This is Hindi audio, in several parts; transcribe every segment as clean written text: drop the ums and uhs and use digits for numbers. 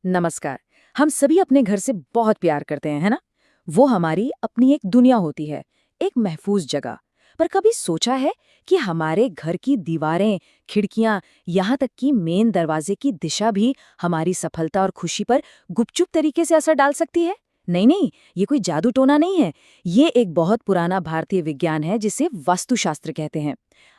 नमस्कार। हम सभी अपने घर से बहुत प्यार करते हैं, है ना? वो हमारी अपनी एक दुनिया होती है, एक महफूज जगह। पर कभी सोचा है कि हमारे घर की दीवारें, खिड़कियां, यहाँ तक कि मेन दरवाजे की दिशा भी हमारी सफलता और खुशी पर गुपचुप तरीके से असर डाल सकती है? नहीं नहीं, ये कोई जादू टोना नहीं है। ये एक बहुत पुराना भारतीय विज्ञान है जिसे वास्तुशास्त्र कहते हैं।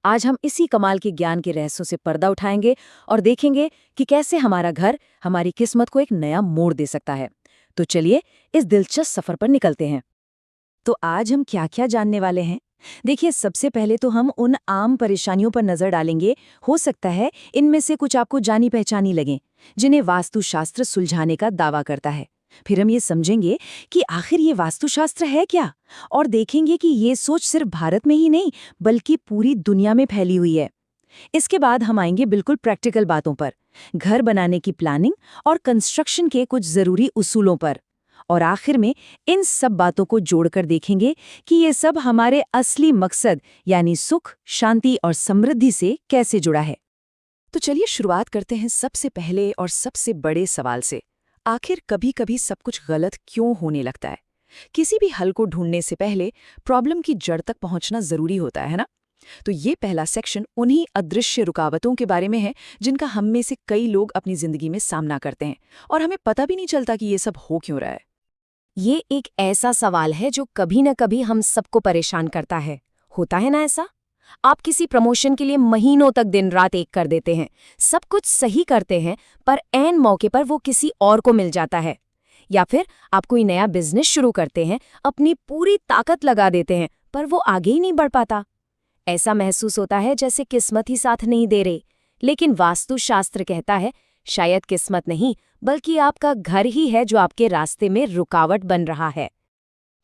आज हम इसी कमाल के ज्ञान के रहस्यों से पर्दा उठाएंगे और देखेंगे कि कैसे हमारा घर हमारी किस्मत को एक नया मोड़ दे सकता है। तो चलिए इस दिलचस्प सफर पर निकलते हैं। तो आज हम क्या-क्या जानने वाले हैं? देखिए, सबसे पहले तो हम उन आम परेशानियों पर नजर डालेंगे। हो सकता है इनमें से कुछ आपको जानी पहचानी लगें, जिन्हें वास्तुशास्त्र सुलझाने का दावा करता है। फिर हम ये समझेंगे कि आखिर ये वास्तुशास्त्र है क्या, और देखेंगे कि ये सोच सिर्फ भारत में ही नहीं बल्कि पूरी दुनिया में फैली हुई है। इसके बाद हम आएंगे बिल्कुल प्रैक्टिकल बातों पर, घर बनाने की प्लानिंग और कंस्ट्रक्शन के कुछ जरूरी उसूलों पर। और आखिर में इन सब बातों को जोड़कर देखेंगे कि ये सब हमारे असली मकसद यानी सुख, शांति और समृद्धि से कैसे जुड़ा है। तो चलिए शुरुआत करते हैं सबसे पहले और सबसे बड़े सवाल से। आखिर कभी-कभी सब कुछ गलत क्यों होने लगता है? किसी भी हल को ढूंढने से पहले प्रॉब्लम की जड़ तक पहुंचना जरूरी होता है ना? तो ये पहला सेक्शन उन्हीं अदृश्य रुकावटों के बारे में है जिनका हम में से कई लोग अपनी जिंदगी में सामना करते हैं और हमें पता भी नहीं चलता कि ये सब हो क्यों रहा है। ये एक ऐसा सवाल है जो कभी न कभी हम सबको परेशान करता है। होता है ना ऐसा? आप किसी प्रमोशन के लिए महीनों तक दिन रात एक कर देते हैं, सब कुछ सही करते हैं, पर ऐन मौके पर वो किसी और को मिल जाता है। या फिर आप कोई नया बिजनेस शुरू करते हैं, अपनी पूरी ताकत लगा देते हैं, पर वो आगे ही नहीं बढ़ पाता। ऐसा महसूस होता है जैसे किस्मत ही साथ नहीं दे रही। लेकिन वास्तुशास्त्र कहता है, शायद किस्मत नहीं, बल्कि आपका घर ही है जो आपके रास्ते में रुकावट बन रहा है।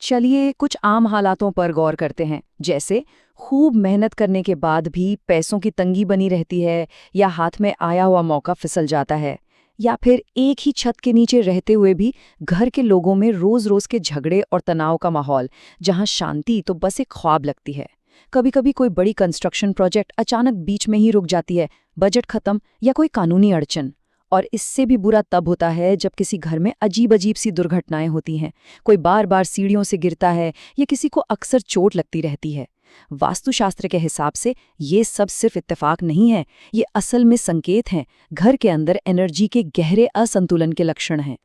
चलिए कुछ आम हालातों पर गौर करते हैं, जैसे खूब मेहनत करने के बाद भी पैसों की तंगी बनी रहती है, या हाथ में आया हुआ मौका फिसल जाता है, या फिर एक ही छत के नीचे रहते हुए भी घर के लोगों में रोज-रोज के झगड़े और तनाव का माहौल, जहां शांति तो बस एक ख्वाब लगती है। कभी-कभी कोई बड़ी कंस्ट्रक्शन प्रोजेक्ट अचानक बीच में ही रुक जाती है, बजट खत्म या कोई कानूनी अड़चन। और इससे भी बुरा तब होता है जब किसी घर में अजीब-अजीब सी दुर्घटनाएं होती हैं, कोई बार-बार सीढ़ियों से गिरता है या किसी को अक्सर चोट लगती रहती है। वास्तुशास्त्र के हिसाब से ये सब सिर्फ इत्तेफाक नहीं है, ये असल में संकेत हैं, घर के अंदर एनर्जी के गहरे असंतुलन के लक्षण हैं।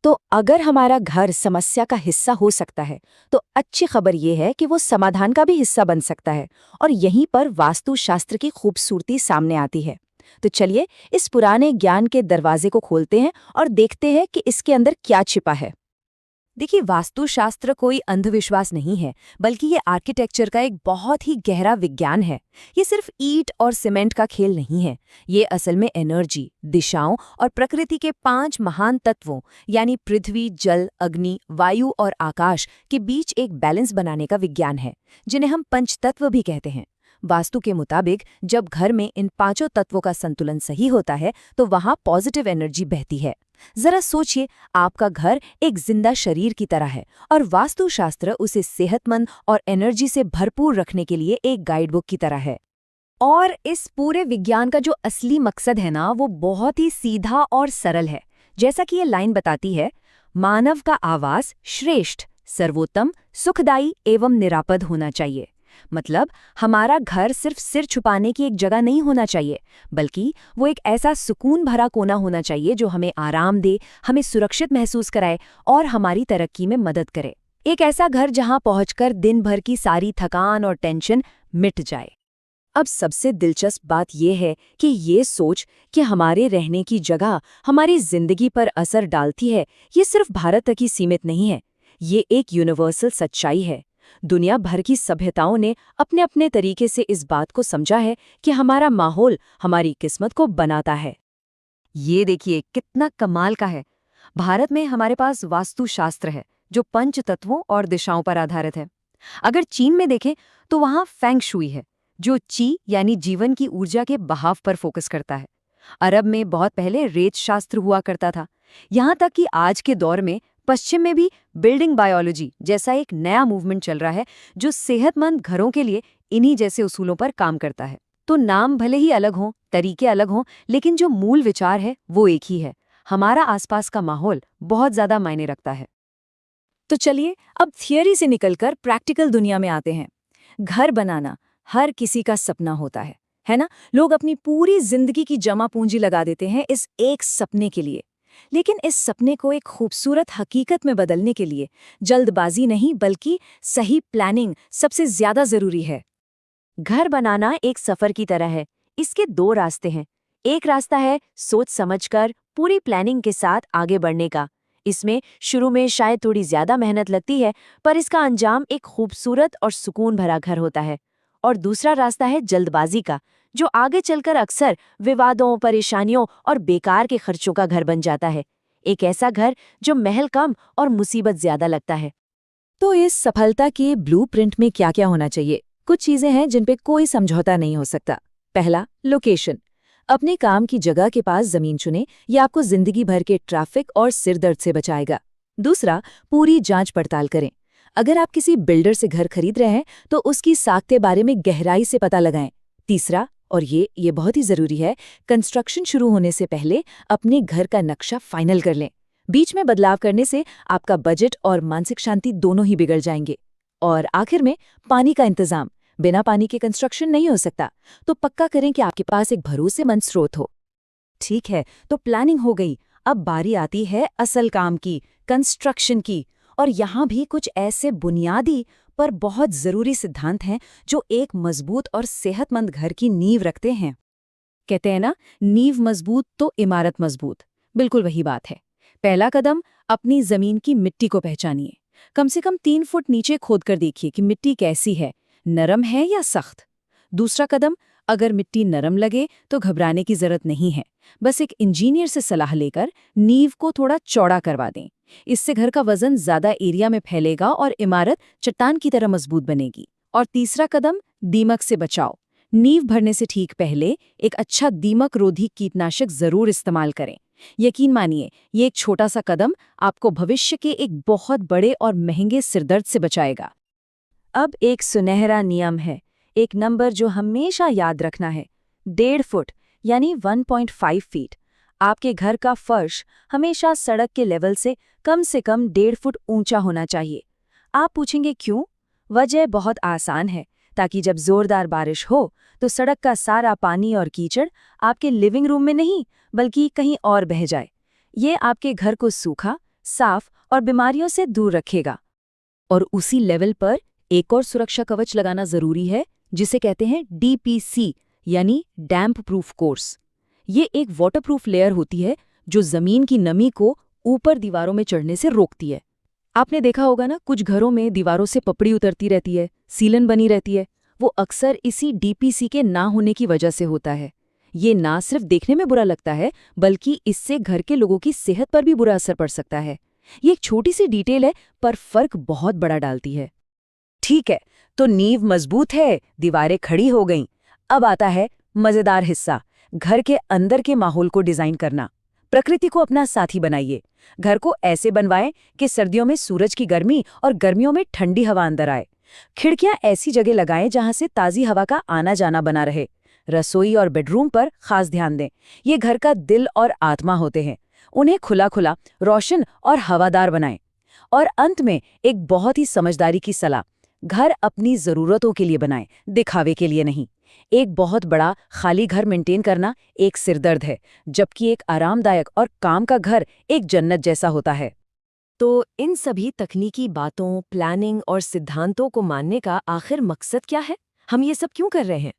तो अगर हमारा घर समस्या का हिस्सा हो सकता है, तो अच्छी खबर ये है कि वो समाधान का भी हिस्सा बन सकता है। और यहीं पर वास्तुशास्त्र की खूबसूरती सामने आती है। तो चलिए इस पुराने ज्ञान के दरवाजे को खोलते हैं और देखते हैं कि इसके अंदर क्या छिपा है। देखिए, वास्तुशास्त्र कोई अंधविश्वास नहीं है, बल्कि ये आर्किटेक्चर का एक बहुत ही गहरा विज्ञान है। ये सिर्फ ईंट और सीमेंट का खेल नहीं है। ये असल में एनर्जी, दिशाओं और प्रकृति के 5 महान तत्वों यानी पृथ्वी, जल, अग्नि, वायु और आकाश के बीच एक बैलेंस बनाने का विज्ञान है, जिन्हें हम पंचतत्व भी कहते हैं। वास्तु के मुताबिक जब घर में इन 5 तत्वों का संतुलन सही होता है, तो वहाँ पॉजिटिव एनर्जी बहती है। जरा सोचिए, आपका घर एक जिंदा शरीर की तरह है और वास्तुशास्त्र उसे सेहतमंद और एनर्जी से भरपूर रखने के लिए एक गाइडबुक की तरह है। और इस पूरे विज्ञान का जो असली मकसद है ना, वो बहुत ही सीधा और सरल है। जैसा कि ये लाइन बताती है, मानव का आवास श्रेष्ठ, सर्वोत्तम, सुखदायी एवं निरापद होना चाहिए। मतलब हमारा घर सिर्फ सिर छुपाने की एक जगह नहीं होना चाहिए, बल्कि वो एक ऐसा सुकून भरा कोना होना चाहिए जो हमें आराम दे, हमें सुरक्षित महसूस कराए और हमारी तरक्की में मदद करे। एक ऐसा घर जहां पहुंचकर दिन भर की सारी थकान और टेंशन मिट जाए। अब सबसे दिलचस्प बात यह है कि ये सोच कि हमारे रहने की जगह हमारी जिंदगी पर असर डालती है, ये सिर्फ भारत तक ही सीमित नहीं है। ये एक यूनिवर्सल सच्चाई है। दुनिया भर की सभ्यताओं ने अपने अपने तरीके से इस बात को समझा है कि हमारा माहौल हमारी किस्मत को बनाता है। ये देखिए कितना कमाल का है। भारत में हमारे पास वास्तुशास्त्र है जो 5 तत्वों और दिशाओं पर आधारित है। अगर चीन में देखें तो वहाँ फेंग शुई है, जो ची यानी जीवन की ऊर्जा के बहाव पर फोकस करता है। अरब में बहुत पहले रेत शास्त्र हुआ करता था। यहाँ तक कि आज के दौर में पश्चिम में भी बिल्डिंग बायोलॉजी जैसा एक नया मूवमेंट चल रहा है, जो सेहतमंद घरों के लिए इन्हीं जैसे उसूलों पर काम करता है। तो नाम भले ही अलग हों, तरीके अलग हों, लेकिन जो मूल विचार है वो एक ही है। हमारा आसपास का माहौल बहुत ज़्यादा मायने रखता है। तो चलिए अब थियरी से निकलकर प्रैक्टिकल दुनिया में आते हैं। घर बनाना हर किसी का सपना होता है ना? लोग अपनी पूरी जिंदगी की जमा पूंजी लगा देते हैं इस एक सपने के लिए। लेकिन इस सपने को एक खूबसूरत हकीकत में बदलने के लिए जल्दबाजी नहीं बल्कि सही प्लानिंग सबसे ज्यादा जरूरी है। घर बनाना एक सफर की तरह है। इसके दो रास्ते हैं। एक रास्ता है सोच समझकर पूरी प्लानिंग के साथ आगे बढ़ने का। इसमें शुरू में शायद थोड़ी ज्यादा मेहनत लगती है, पर इसका अंजाम एक खूबसूरत और सुकून भरा घर होता है। और दूसरा रास्ता है जल्दबाजी का, जो आगे चलकर अक्सर विवादों, परेशानियों और बेकार के खर्चों का घर बन जाता है। एक ऐसा घर जो महल कम और मुसीबत ज्यादा लगता है। तो इस सफलता के ब्लूप्रिंट में क्या क्या होना चाहिए? कुछ चीजें हैं जिन पे कोई समझौता नहीं हो सकता। पहला, लोकेशन। अपने काम की जगह के पास जमीन चुनें, यह आपको जिंदगी भर के ट्रैफिक और सिरदर्द से बचाएगा। दूसरा, पूरी जांच पड़ताल करें। अगर आप किसी बिल्डर से घर खरीद रहे हैं तो उसकी साख्ते बारे में गहराई से पता लगाएं। तीसरा, और ये बहुत ही जरूरी है, कंस्ट्रक्शन शुरू होने से पहले अपने घर का नक्शा फाइनल कर लें। बीच में बदलाव करने से आपका बजट और मानसिक शांति दोनों ही बिगड़ जाएंगे। और आखिर में, पानी का इंतजाम। बिना पानी के कंस्ट्रक्शन नहीं हो सकता, तो पक्का करें कि आपके पास एक भरोसेमंद स्रोत हो। ठीक है, तो प्लानिंग हो गई। अब बारी आती है असल काम की, कंस्ट्रक्शन की। और यहाँ भी कुछ ऐसे बुनियादी पर बहुत जरूरी सिद्धांत हैं जो एक मजबूत और सेहतमंद घर की नींव रखते हैं। कहते हैं ना, नींव मजबूत तो इमारत मजबूत। बिल्कुल वही बात है। पहला कदम, अपनी जमीन की मिट्टी को पहचानिए। कम से कम 3 फुट नीचे खोदकर देखिए कि मिट्टी कैसी है, नरम है या सख्त। दूसरा कदम, अगर मिट्टी नरम लगे तो घबराने की जरूरत नहीं है। बस एक इंजीनियर से सलाह लेकर नींव को थोड़ा चौड़ा करवा दें। इससे घर का वजन ज्यादा एरिया में फैलेगा और इमारत चट्टान की तरह मजबूत बनेगी। और तीसरा कदम, दीमक से बचाओ। नींव भरने से ठीक पहले एक अच्छा दीमक रोधी कीटनाशक जरूर इस्तेमाल करें। यकीन मानिए, ये एक छोटा सा कदम आपको भविष्य के एक बहुत बड़े और महंगे सिरदर्द से बचाएगा। अब एक सुनहरा नियम है, एक नंबर जो हमेशा याद रखना है। 1.5 फुट यानी 1.5 फीट। आपके घर का फर्श हमेशा सड़क के लेवल से कम 1.5 फुट ऊंचा होना चाहिए। आप पूछेंगे क्यों? वजह बहुत आसान है, ताकि जब जोरदार बारिश हो तो सड़क का सारा पानी और कीचड़ आपके लिविंग रूम में नहीं बल्कि कहीं और बह जाए। ये आपके घर को सूखा, साफ और बीमारियों से दूर रखेगा। और उसी लेवल पर एक और सुरक्षा कवच लगाना जरूरी है, जिसे कहते हैं DPC यानी डैम्प प्रूफ कोर्स। ये एक वाटरप्रूफ लेयर होती है जो जमीन की नमी को ऊपर दीवारों में चढ़ने से रोकती है। आपने देखा होगा ना, कुछ घरों में दीवारों से पपड़ी उतरती रहती है, सीलन बनी रहती है। वो अक्सर इसी DPC के ना होने की वजह से होता है। ये ना सिर्फ देखने में बुरा लगता है, बल्कि इससे घर के लोगों की सेहत पर भी बुरा असर पड़ सकता है। ये एक छोटी सी डिटेल है, पर फर्क बहुत बड़ा डालती है। ठीक है, तो नींव मजबूत है, दीवारें खड़ी हो गईं। अब आता है मजेदार हिस्सा, घर के अंदर के माहौल को डिजाइन करना। प्रकृति को अपना साथी बनाइए। घर को ऐसे बनवाएं कि सर्दियों में सूरज की गर्मी और गर्मियों में ठंडी हवा अंदर आए। खिड़कियां ऐसी जगह लगाएं जहां से ताजी हवा का आना जाना बना रहे। रसोई और बेडरूम पर खास ध्यान दें, ये घर का दिल और आत्मा होते हैं। उन्हें खुला खुला, रोशन और हवादार बनाएं। और अंत में एक बहुत ही समझदारी की सलाह, घर अपनी जरूरतों के लिए बनाएं, दिखावे के लिए नहीं। एक बहुत बड़ा खाली घर मेंटेन करना एक सिरदर्द है, जबकि एक आरामदायक और काम का घर एक जन्नत जैसा होता है। तो इन सभी तकनीकी बातों, प्लानिंग और सिद्धांतों को मानने का आखिर मकसद क्या है? हम ये सब क्यों कर रहे हैं?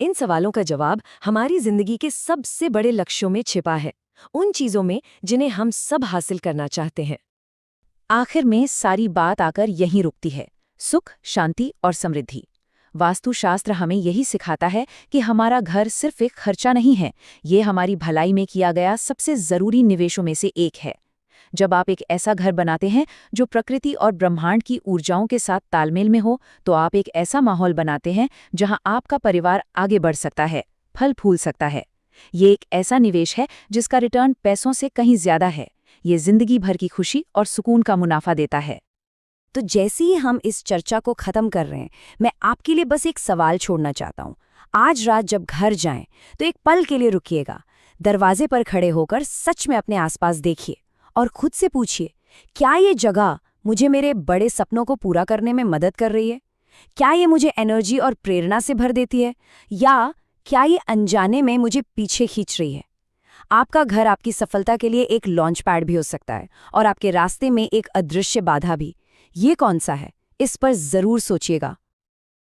इन सवालों का जवाब हमारी जिंदगी के सबसे बड़े लक्ष्यों में छिपा है, उन चीजों में जिन्हें हम सब हासिल करना चाहते हैं। आखिर में सारी बात आकर यहीं रुकती है, सुख, शांति और समृद्धि। वास्तुशास्त्र हमें यही सिखाता है कि हमारा घर सिर्फ एक खर्चा नहीं है, ये हमारी भलाई में किया गया सबसे जरूरी निवेशों में से एक है। जब आप एक ऐसा घर बनाते हैं जो प्रकृति और ब्रह्मांड की ऊर्जाओं के साथ तालमेल में हो, तो आप एक ऐसा माहौल बनाते हैं जहां आपका परिवार आगे बढ़ सकता है, फल फूल सकता है। ये एक ऐसा निवेश है जिसका रिटर्न पैसों से कहीं ज्यादा है। ये जिंदगी भर की खुशी और सुकून का मुनाफा देता है। तो जैसे ही हम इस चर्चा को खत्म कर रहे हैं, मैं आपके लिए बस एक सवाल छोड़ना चाहता हूँ। आज रात जब घर जाएं, तो एक पल के लिए रुकिएगा। दरवाजे पर खड़े होकर सच में अपने आसपास देखिए और खुद से पूछिए, क्या ये जगह मुझे मेरे बड़े सपनों को पूरा करने में मदद कर रही है? क्या ये मुझे एनर्जी और प्रेरणा से भर देती है, या क्या ये अनजाने में मुझे पीछे खींच रही है? आपका घर आपकी सफलता के लिए एक लॉन्च पैड भी हो सकता है और आपके रास्ते में एक अदृश्य बाधा भी। ये कौन सा है, इस पर जरूर सोचिएगा।